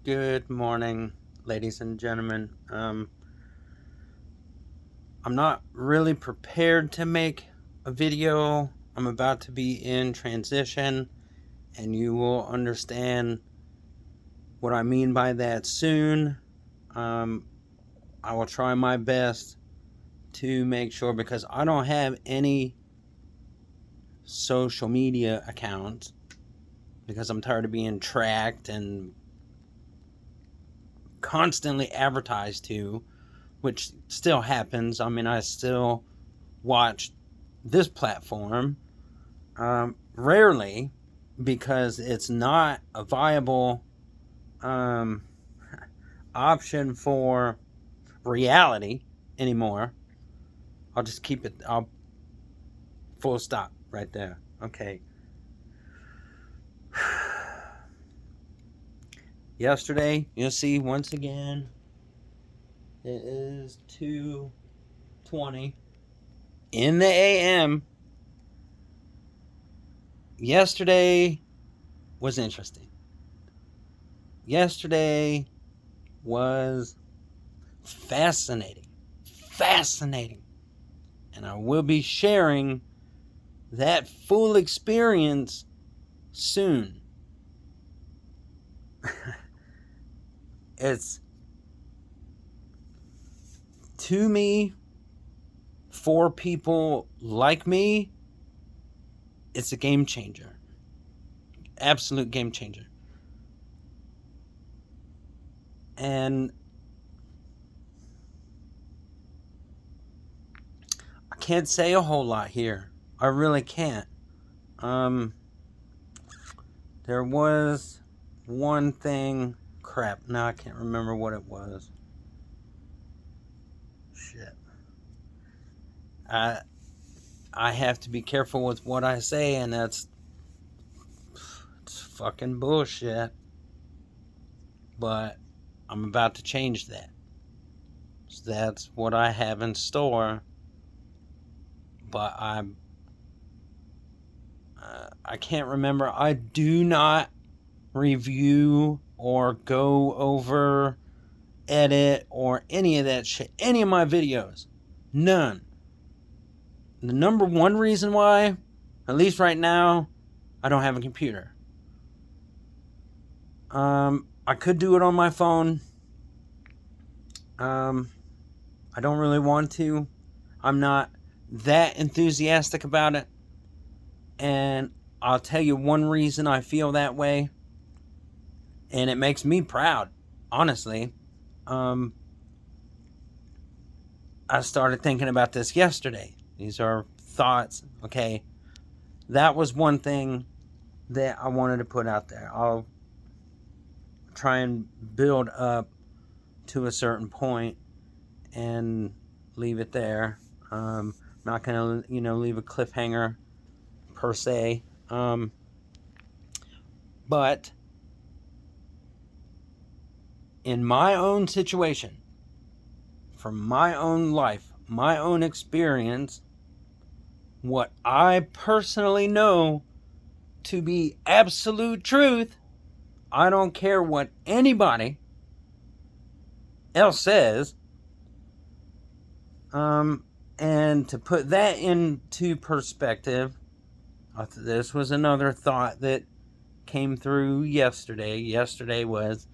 Good morning, ladies and gentlemen. I'm not really prepared to make a video. I'm about to be in transition, and you will understand what I mean by that soon. I will try my best to make sure, because I don't have any social media accounts, because I'm tired of being tracked and constantly advertised to, which still happens. I mean, I still watch this platform rarely, because it's not a viable option for reality anymore. I'll just keep it, I'll full stop right there. Okay. Yesterday, you'll see once again, it is 2:20 in the AM. Yesterday was interesting. Yesterday was fascinating. And I will be sharing that full experience soon. It's, to me, for people like me, it's a game changer. Absolute game changer. And I can't say a whole lot here. I really can't. There was one thing. Crap, now I can't remember what it was. Shit. I have to be careful with what I say, and it's fucking bullshit. But I'm about to change that. So that's what I have in store. But I can't remember. I do not review or go over, edit, or any of that shit. Any of my videos. None. The number one reason why, at least right now, I don't have a computer. I could do it on my phone. I don't really want to. I'm not that enthusiastic about it. And I'll tell you one reason I feel that way. And it makes me proud, honestly. I started thinking about this yesterday. These are thoughts. Okay. That was one thing that I wanted to put out there. I'll try and build up to a certain point and leave it there. I'm not going to, leave a cliffhanger per se. But in my own situation, from my own life, my own experience, what I personally know to be absolute truth, I don't care what anybody else says. And to put that into perspective, this was another thought that came through yesterday. Yesterday was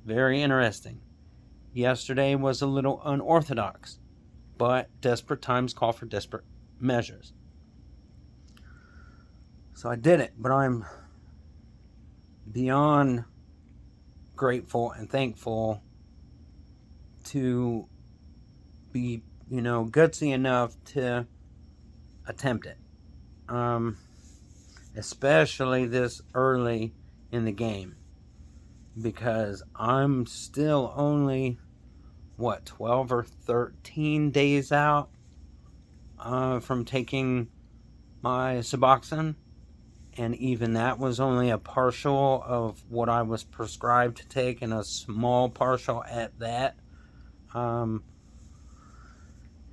very interesting. Yesterday was a little unorthodox, but desperate times call for desperate measures. So I did it, but I'm beyond grateful and thankful to be, gutsy enough to attempt it. Especially this early in the game, because I'm still only 12 or 13 days out from taking my Suboxone, and even that was only a partial of what I was prescribed to take, and a small partial at that. And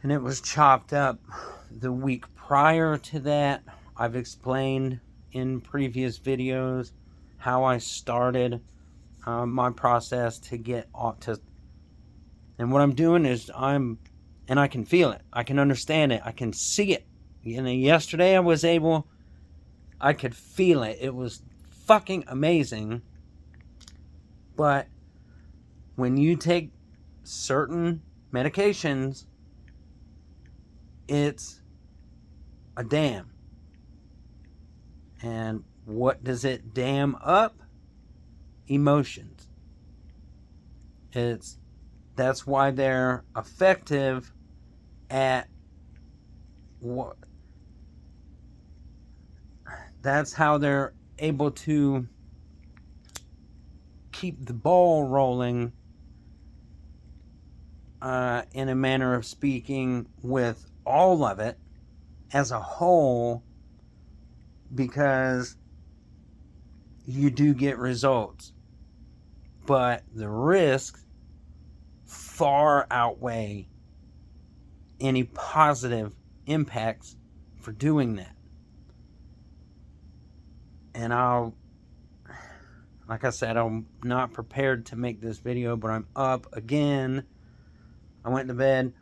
it was chopped up the week prior to that. I've explained in previous videos how I started my process to get autism. And what I'm doing is and I can feel it. I can understand it. I can see it. Yesterday I could feel it. It was fucking amazing. But when you take certain medications, it's a dam. And what does it dam up? Emotions. That's why they're effective at what. That's how they're able to keep the ball rolling, in a manner of speaking, with all of it as a whole, because you do get results, but the risks far outweigh any positive impacts for doing that. And like I said, I'm not prepared to make this video, but I'm up again. I went to bed.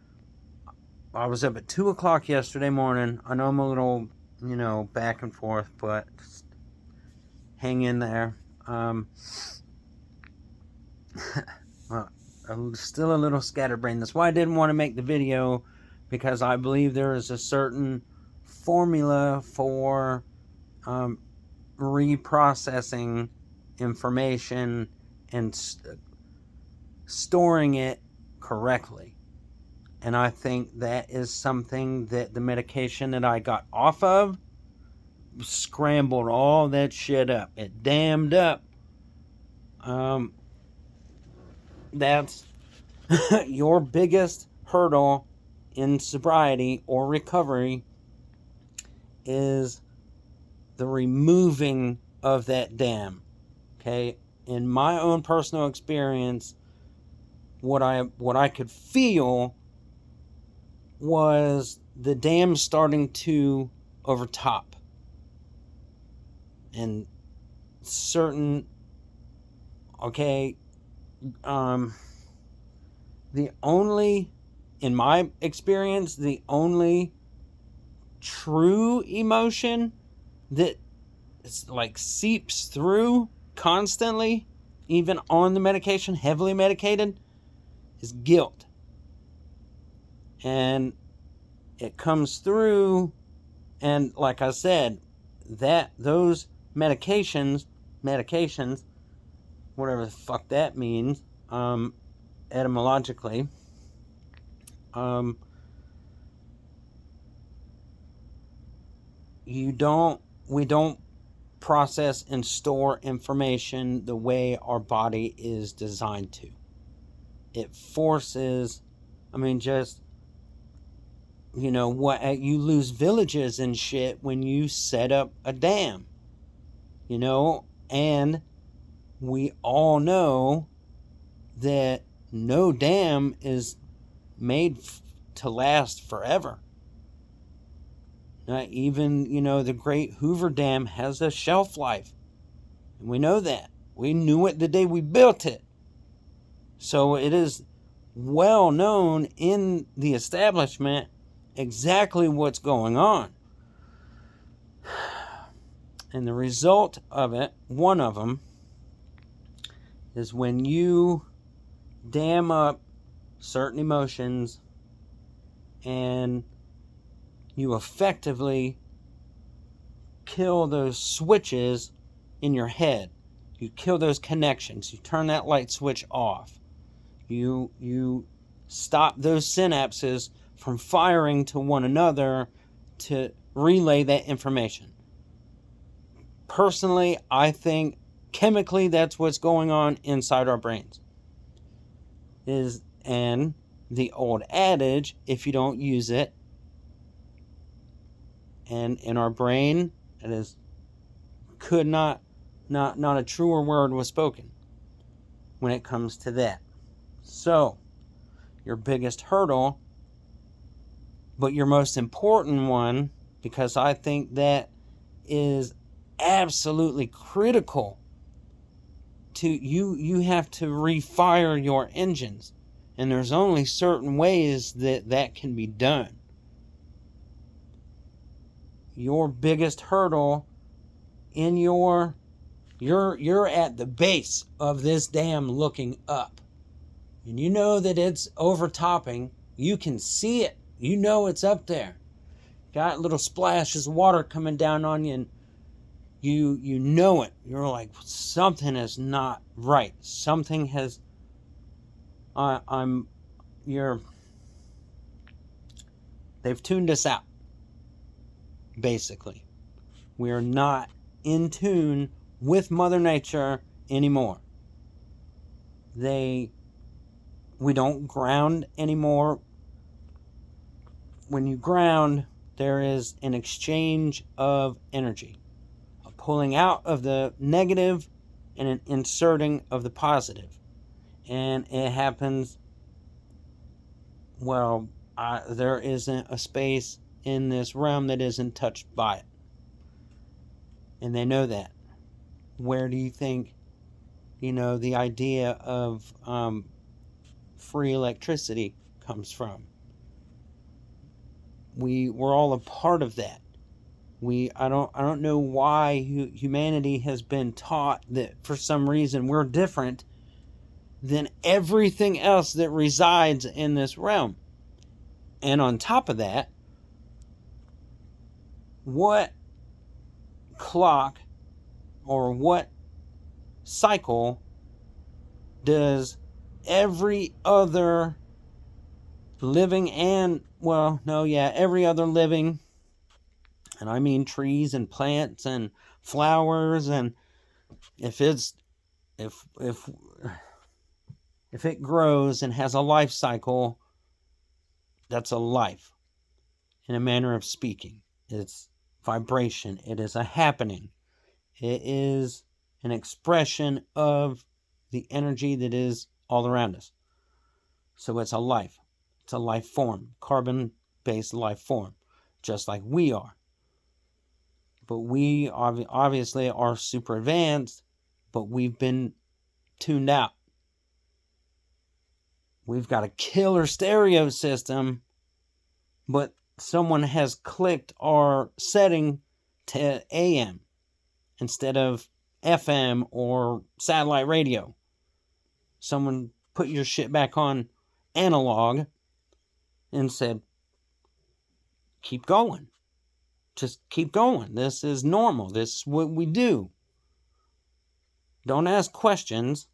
I was up at 2 o'clock yesterday morning. I know I'm a little, back and forth, but just hang in there. Well, I'm still a little scatterbrained. That's why I didn't want to make the video, because I believe there is a certain formula for reprocessing information and storing it correctly. And I think that is something that the medication that I got off of scrambled all that shit up. It dammed up. That's your biggest hurdle in sobriety or recovery, is the removing of that dam. Okay? In my own personal experience, what I could feel was the dam starting to overtop. And certain, in my experience, the only true emotion that seeps through constantly, even on the medication, heavily medicated, is guilt. And it comes through, and like I said, those medications, whatever the fuck that means, etymologically, we don't process and store information the way our body is designed to. It forces, you lose villages and shit when you set up a dam, and we all know that no dam is made to last forever. Not even, the Great Hoover Dam has a shelf life. And we know that. We knew it the day we built it. So it is well known in the establishment exactly what's going on. And the result of it, one of them, is when you dam up certain emotions and you effectively kill those switches in your head. You kill those connections. You turn that light switch off. You stop those synapses from firing to one another to relay that information. Personally, I think chemically that's what's going on inside our brains. And the old adage, if you don't use it, and in our brain, it is not a truer word was spoken when it comes to that. So, your biggest hurdle, but your most important one, because I think that is absolutely critical you have to refire your engines, and there's only certain ways that can be done. Your biggest hurdle in you're at the base of this dam looking up, and you know that it's overtopping. You can see it, you know it's up there, got little splashes of water coming down on you, and you know it. You're like, something is not right. Something has they've tuned us out, basically. We are not in tune with Mother Nature anymore. We don't ground anymore. When you ground, there is an exchange of energy, a pulling out of the negative and an inserting of the positive. And it happens, there isn't a space in this realm that isn't touched by it. And they know that. Where do you think, the idea of free electricity comes from? We're all a part of that. I don't know why humanity has been taught that for some reason we're different than everything else that resides in this realm. And on top of that, what clock or what cycle does every other living every other living, and I mean trees and plants and flowers, and if it grows and has a life cycle, that's a life, in a manner of speaking. It's vibration. It is a happening. It is an expression of the energy that is all around us. So it's a life. It's a life form, carbon-based life form, just like we are. But we obviously are super advanced, but we've been tuned out. We've got a killer stereo system, but someone has clicked our setting to AM instead of FM or satellite radio. Someone put your shit back on analog and said, keep going. Just keep going. This is normal. This is what we do. Don't ask questions.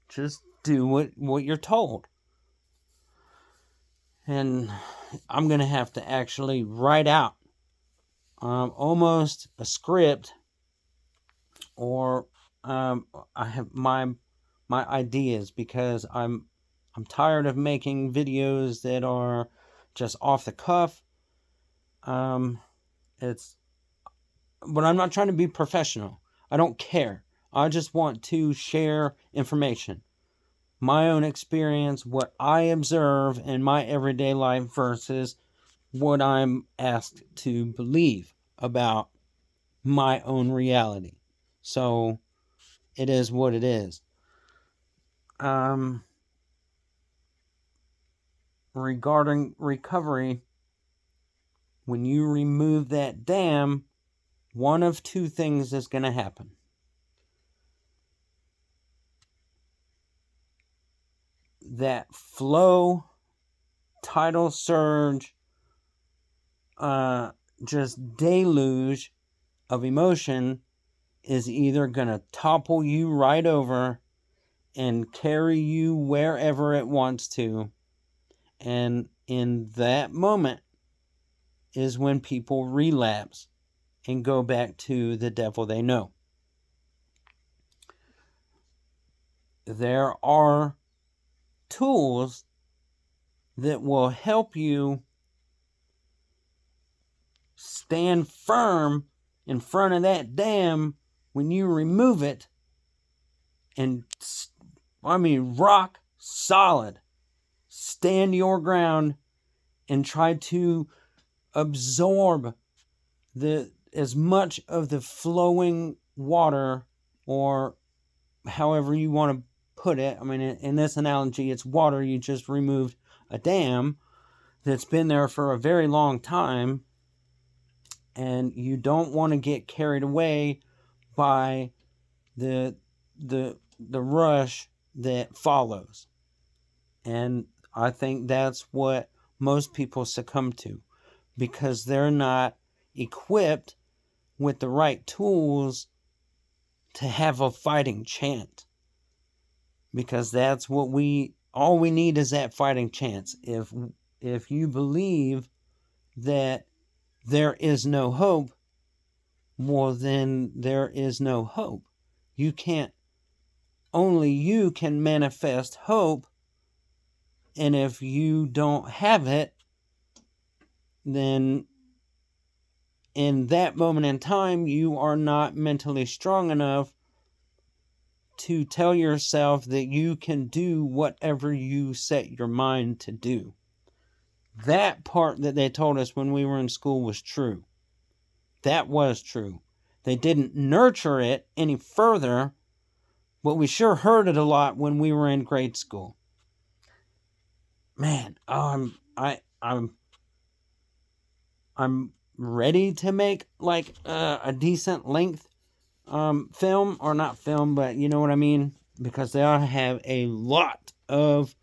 Just do what you're told. And I'm going to have to actually write out almost a script, or I have my ideas, because I'm tired of making videos that are just off the cuff. But I'm not trying to be professional. I don't care. I just want to share information, my own experience, what I observe in my everyday life versus what I'm asked to believe about my own reality. So it is what it is. Regarding recovery, when you remove that dam, one of two things is going to happen. That flow, tidal surge, just deluge of emotion is either going to topple you right over and carry you wherever it wants to. And in that moment is when people relapse and go back to the devil they know. There are tools that will help you stand firm in front of that dam when you remove it, and rock solid. Stand your ground and try to absorb as much of the flowing water or however you want to put it. I mean, in this analogy, it's water. You just removed a dam that's been there for a very long time, and you don't want to get carried away by the rush that follows. And I think that's what most people succumb to, because they're not equipped with the right tools to have a fighting chance. Because that's what all we need is that fighting chance. If you believe that there is no hope, well, then there is no hope. Only you can manifest hope, and if you don't have it, then in that moment in time, you are not mentally strong enough to tell yourself that you can do whatever you set your mind to do. That part that they told us when we were in school was true. That was true. They didn't nurture it any further, but we sure heard it a lot when we were in grade school. Man, I'm ready to make like a decent length film, or not film, but you know what I mean, because they ought to have a lot of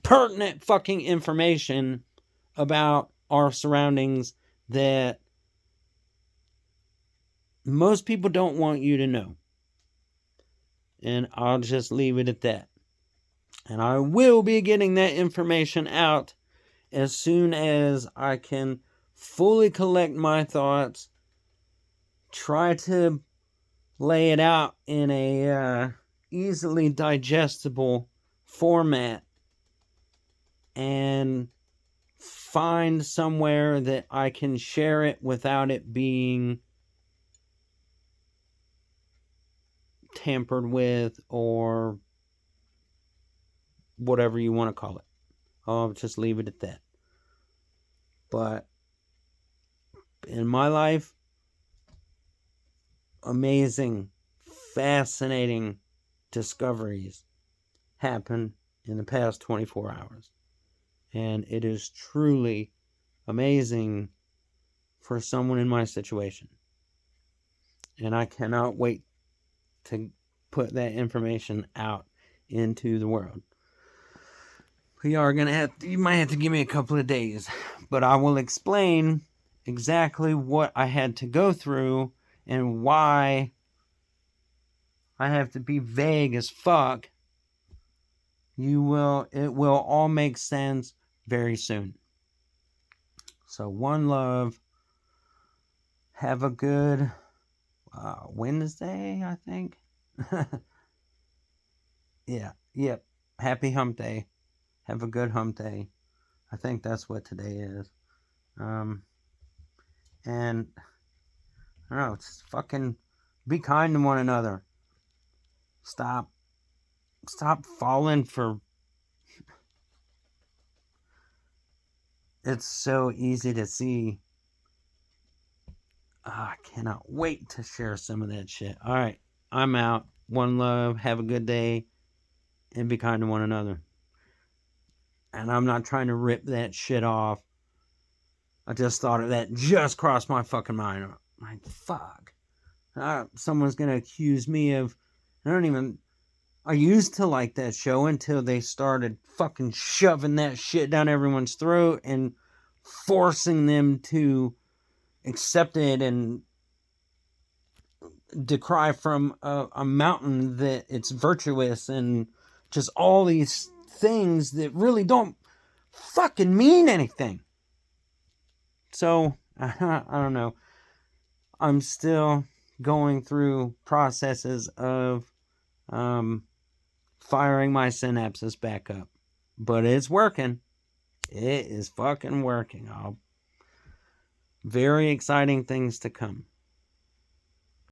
pertinent fucking information about our surroundings that most people don't want you to know. And I'll just leave it at that. And I will be getting that information out as soon as I can fully collect my thoughts, try to lay it out in a easily digestible format, and find somewhere that I can share it without it being tampered with, or whatever you want to call it. I'll just leave it at that. But in my life, amazing, fascinating discoveries happen in the past 24 hours. And it is truly amazing for someone in my situation. And I cannot wait to put that information out into the world. You might have to give me a couple of days, but I will explain exactly what I had to go through and why I have to be vague as fuck. It will all make sense very soon. So one love. Have a good Wednesday, I think. Yep. Happy hump day. Have a good hump day. I think that's what today is. And I don't know, just fucking be kind to one another. Stop falling for... It's so easy to see. I cannot wait to share some of that shit. Alright, I'm out. One love. Have a good day. And be kind to one another. And I'm not trying to rip that shit off. I just thought of that. Just crossed my fucking mind. I'm like, fuck. Someone's going to accuse me of... I used to like that show until they started fucking shoving that shit down everyone's throat and forcing them to accept it and decry from a mountain that it's virtuous, and just all these things that really don't fucking mean anything. So, I don't know. I'm still going through processes of firing my synapses back up. But it's working. It is fucking working. Very exciting things to come.